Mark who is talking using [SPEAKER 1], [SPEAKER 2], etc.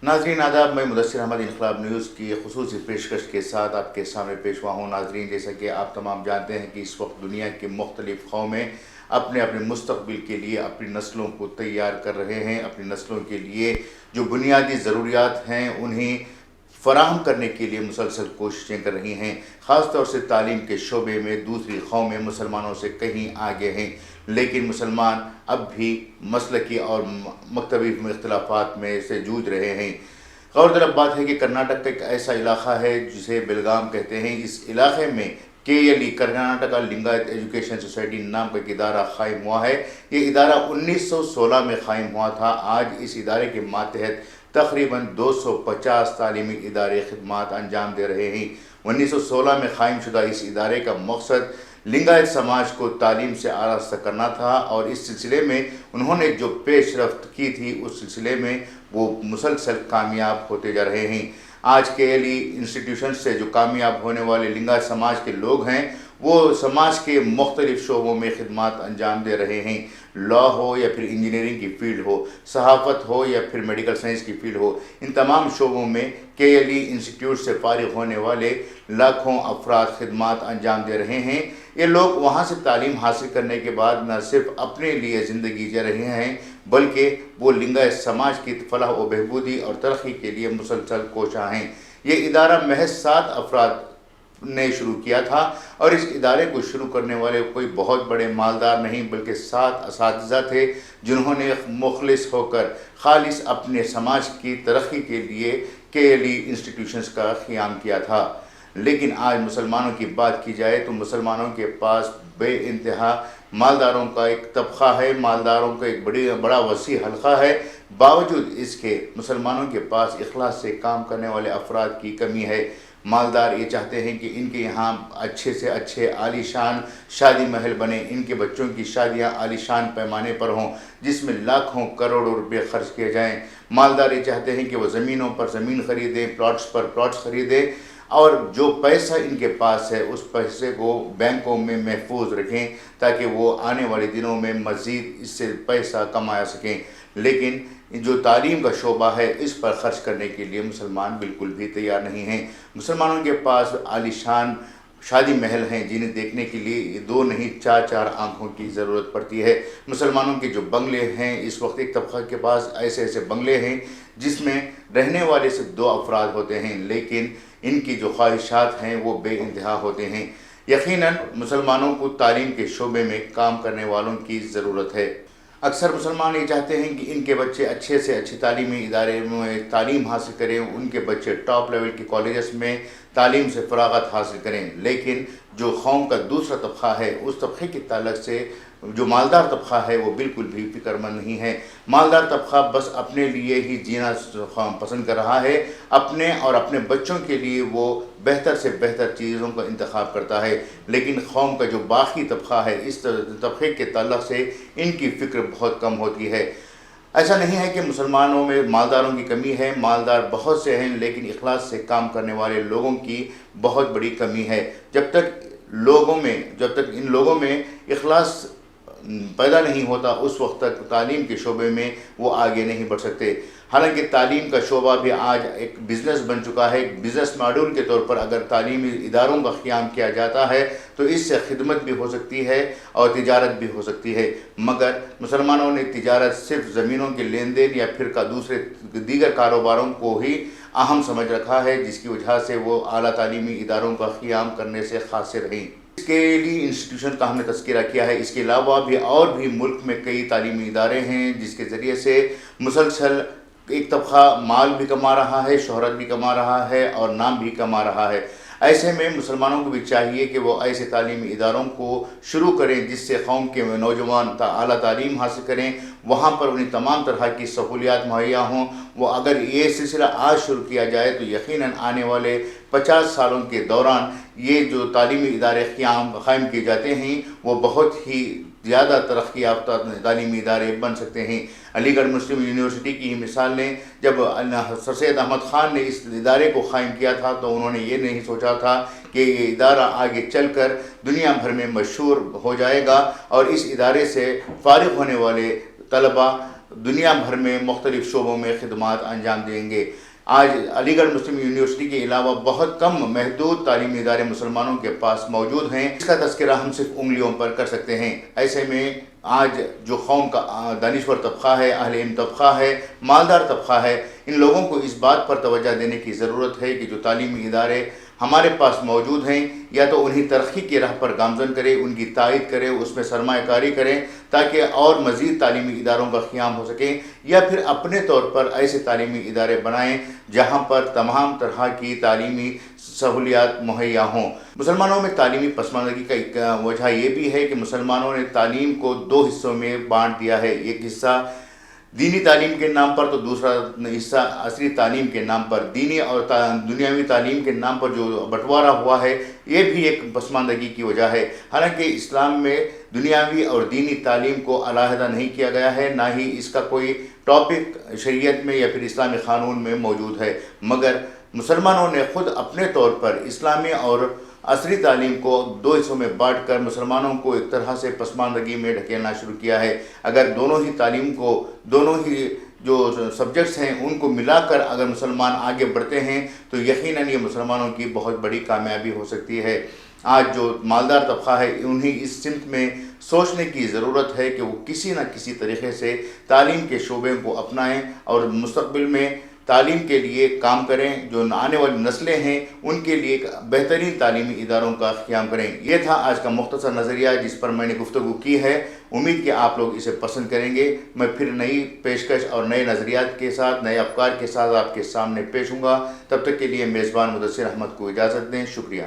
[SPEAKER 1] नाजरीन आदाब, मैं मुदस्सिर अहमद इनकलाब न्यूज़ की खसूसी पेशकश के साथ आपके सामने पेश हुआ हूँ। नाजरीन, जैसा कि आप तमाम जानते हैं कि इस वक्त दुनिया के मुख्तलिफ कौमें अपने अपने मुस्तक़बिल के लिए अपनी नस्लों को तैयार कर रहे हैं। अपनी नस्लों के लिए जो बुनियादी ज़रूरियात हैं उन्हें फ़राहम करने के लिए मुसलसल कोशिशें कर रही हैं। ख़ास तौर से तालीम के शोबे में दूसरी कौमें मुसलमानों से कहीं आगे हैं, लेकिन मुसलमान अब भी मसलकी और मकतबी इख्तिलाफ़ात में से जूझ रहे हैं। गौरतलब बात है कि कर्नाटक एक ऐसा इलाक़ा है जिसे बेलगाम कहते हैं। इस इलाक़े में KLE Karnataka Lingayat education society नाम का एक इदारा क़ायम हुआ है। ये इदारा 1916 में क़ायम हुआ था। आज इस इदारे के मातहत तकरीबन 250 तालीमी इदारे खिदमात अंजाम दे रहे हैं। 1916 में क़ायम शुदा इस इदारे का मकसद लिंगायत समाज को तालीम से आरास्ता करना था, और इस सिलसिले में उन्होंने जो पेशरफ्त की थी उस सिलसिले में वो मुसलसल कामयाब होते जा रहे हैं। आज KLE इंस्टीट्यूशन से जो कामयाब होने वाले लिंगायत समाज के लोग हैं वो समाज के मुख्तलिफ शोबों में खिदमात अंजाम दे रहे हैं। लॉ हो या फिर इंजीनियरिंग की फील्ड हो, सहाफ़त हो या फिर मेडिकल साइंस की फील्ड हो, इन तमाम शोबों में KLE इंस्टीट्यूट से फारिग होने वाले लाखों अफराद खिदमात अंजाम दे रहे हैं। ये लोग वहाँ से तालीम हासिल करने के बाद न सिर्फ अपने लिए ज़िंदगी जी रहे हैं, बल्कि वो लिंगायत समाज की फलाह व बहबूदी और तरक्की के लिए मुसलसल कोशा हैं। ये इदारा महज 7 अफराद ने शुरू किया था, और इस इदारे को शुरू करने वाले कोई बहुत बड़े मालदार नहीं बल्कि 7 असातिज़ा थे जिन्होंने मुखलिस होकर खालिस अपने समाज की तरक्की के लिए KLE इंस्टीट्यूशंस का क़याम किया था। लेकिन आज मुसलमानों की बात की जाए तो मुसलमानों के पास बेइंतहा मालदारों का एक तबक़ा है, मालदारों का एक बड़ा वसी हल्का है। बावजूद इसके मुसलमानों के पास इखलास से काम करने वाले अफराद की कमी है। मालदार ये चाहते हैं कि इनके यहाँ अच्छे से अच्छे आलीशान शादी महल बने, इनके बच्चों की शादियाँ आलीशान पैमाने पर हों जिसमें लाखों करोड़ों रुपए खर्च किए जाएं। मालदार ये चाहते हैं कि वो ज़मीनों पर ज़मीन ख़रीदें, प्लॉट्स पर प्लॉट्स ख़रीदें, और जो पैसा इनके पास है उस पैसे को बैंकों में महफूज रखें ताकि वो आने वाले दिनों में मज़ीद इससे पैसा कमा सकें। लेकिन जो तालीम का शोबा है इस पर ख़र्च करने के लिए मुसलमान बिल्कुल भी तैयार नहीं हैं। मुसलमानों के पास आलीशान शादी महल हैं जिन्हें देखने के लिए 2 नहीं 4-4 आँखों की ज़रूरत पड़ती है। मुसलमानों के जो बंगले हैं इस वक्त एक तबक़ा के पास ऐसे ऐसे बंगले हैं जिसमें रहने वाले सिर्फ 2 अफराद होते हैं, लेकिन इनकी जो ख्वाहिशात हैं वो बेइंतहा होते हैं। यकीनन मुसलमानों को तालीम के शोबे में काम करने वालों की ज़रूरत है। अक्सर मुसलमान ये चाहते हैं कि इनके बच्चे अच्छे से अच्छे तालीमी इदारे में तालीम हासिल करें, उनके बच्चे टॉप लेवल के कॉलेजेस में तालीम से फ़राग़त हासिल करें। लेकिन जो कौम का दूसरा तबक़ा है उस तबक़े के ताल्लुक़ से जो मालदार तबक़ा है वो बिल्कुल भी फ़िक्रमंद नहीं है। मालदार तबक़ा बस अपने लिए ही जीना पसंद कर रहा है, अपने और अपने बच्चों के लिए वो बेहतर से बेहतर चीज़ों का इंतखाब करता है। लेकिन कौम का जो बाकी तबक़ा है इस तबक़े के ताल्लुक़ से इनकी फ़िक्र बहुत कम होती है। ऐसा नहीं है कि मुसलमानों में मालदारों की कमी है, मालदार बहुत से हैं, लेकिन इखलास से काम करने वाले लोगों की बहुत बड़ी कमी है। जब तक इन लोगों में इखलास पैदा नहीं होता उस वक्त तक तालीम के शोबे में वो आगे नहीं बढ़ सकते। हालांकि तालीम का शोबा भी आज एक बिज़नेस बन चुका है। एक बिज़नेस मॉड्यूल के तौर पर अगर तालीमी इदारों का क़याम किया जाता है तो इससे खिदमत भी हो सकती है और तिजारत भी हो सकती है। मगर मुसलमानों ने तिजारत सिर्फ ज़मीनों के लेन देन या फिर दीगर कारोबारों को ही अहम समझ रखा है, जिसकी वजह से वो आला तालीमी इदारों का क़याम करने से क़ासिर रहीं। KLE इंस्टीट्यूशन का हमने तज़किरा किया है। इसके अलावा भी और भी मुल्क में कई तालीमी इदारे हैं जिसके ज़रिए से मुसलसल एक तबक़ा माल भी कमा रहा है, शोहरत भी कमा रहा है और नाम भी कमा रहा है। ऐसे में मुसलमानों को भी चाहिए कि वो ऐसे तालीमी इदारों को शुरू करें जिससे कौम के नौजवान आला तालीम हासिल करें, वहाँ पर उन्हें तमाम तरह की सहूलियात मुहैया हों। वो अगर ये सिलसिला आज शुरू किया जाए तो यकीनन आने वाले 50 सालों के दौरान ये जो तालीमी इदारे क़ायम किए जाते हैं वो बहुत ही ज़्यादा तरक्की याफ्ता तालीमी इदारे बन सकते हैं। अलीगढ़ मुस्लिम यूनिवर्सिटी की ही मिसाल लें, जब सर सैयद अहमद ख़ान ने इस इदारे को क़ायम किया था तो उन्होंने ये नहीं सोचा था कि ये इदारा आगे चलकर दुनिया भर में मशहूर हो जाएगा और इस इदारे से फ़ारिग़ होने वाले तलबा دنیا بھر میں مختلف شعبوں میں خدمات انجام دیں گے۔ آج علی گڑھ مسلم یونیورسٹی کے علاوہ بہت کم محدود تعلیمی ادارے مسلمانوں کے پاس موجود ہیں، اس کا تذکرہ ہم صرف انگلیوں پر کر سکتے ہیں۔ ایسے میں آج جو قوم کا دانشور طبقہ ہے، اہل علم طبقہ ہے، مالدار طبقہ ہے، ان لوگوں کو اس بات پر توجہ دینے کی ضرورت ہے کہ جو تعلیمی ادارے ہمارے پاس موجود ہیں یا تو انہیں ترقی کی راہ پر گامزن کرے، ان کی تائید کرے، اس میں سرمایہ کاری کریں تاکہ اور مزید تعلیمی اداروں کا قیام ہو سکے، یا پھر اپنے طور پر ایسے تعلیمی ادارے بنائیں جہاں پر تمام طرح کی تعلیمی سہولیات مہیا ہوں۔ مسلمانوں میں تعلیمی پسماندگی کا ایک وجہ یہ بھی ہے کہ مسلمانوں نے تعلیم کو دو حصوں میں بانٹ دیا ہے، ایک حصہ دینی تعلیم کے نام پر تو دوسرا حصہ عصری تعلیم کے نام پر۔ دینی اور دنیاوی تعلیم کے نام پر جو بٹوارہ ہوا ہے یہ بھی ایک پسماندگی کی وجہ ہے۔ حالانکہ اسلام میں دنیاوی اور دینی تعلیم کو علیحدہ نہیں کیا گیا ہے، نہ ہی اس کا کوئی ٹاپک شریعت میں یا پھر اسلامی قانون میں موجود ہے، مگر مسلمانوں نے خود اپنے طور پر اسلامی اور عصری تعلیم کو دو حصوں میں بانٹ کر مسلمانوں کو ایک طرح سے پسماندگی میں ڈھکیلنا شروع کیا ہے۔ اگر دونوں ہی تعلیم کو، دونوں ہی جو سبجیکٹس ہیں ان کو ملا کر اگر مسلمان آگے بڑھتے ہیں تو یقیناً یہ مسلمانوں کی بہت بڑی کامیابی ہو سکتی ہے۔ آج جو مالدار طبقہ ہے انہیں اس سمت میں سوچنے کی ضرورت ہے کہ وہ کسی نہ کسی طریقے سے تعلیم کے شعبے کو اپنائیں اور مستقبل میں تعلیم کے لیے کام کریں، جو آنے والی نسلیں ہیں ان کے لیے ایک بہترین تعلیمی اداروں کا قیام کریں۔ یہ تھا آج کا مختصر نظریہ جس پر میں نے گفتگو کی ہے۔ امید کہ آپ لوگ اسے پسند کریں گے۔ میں پھر نئی پیشکش اور نئے نظریات کے ساتھ، نئے افکار کے ساتھ آپ کے سامنے پیش ہوں گا۔ تب تک کے لیے میزبان مدثر احمد کو اجازت دیں۔ شکریہ۔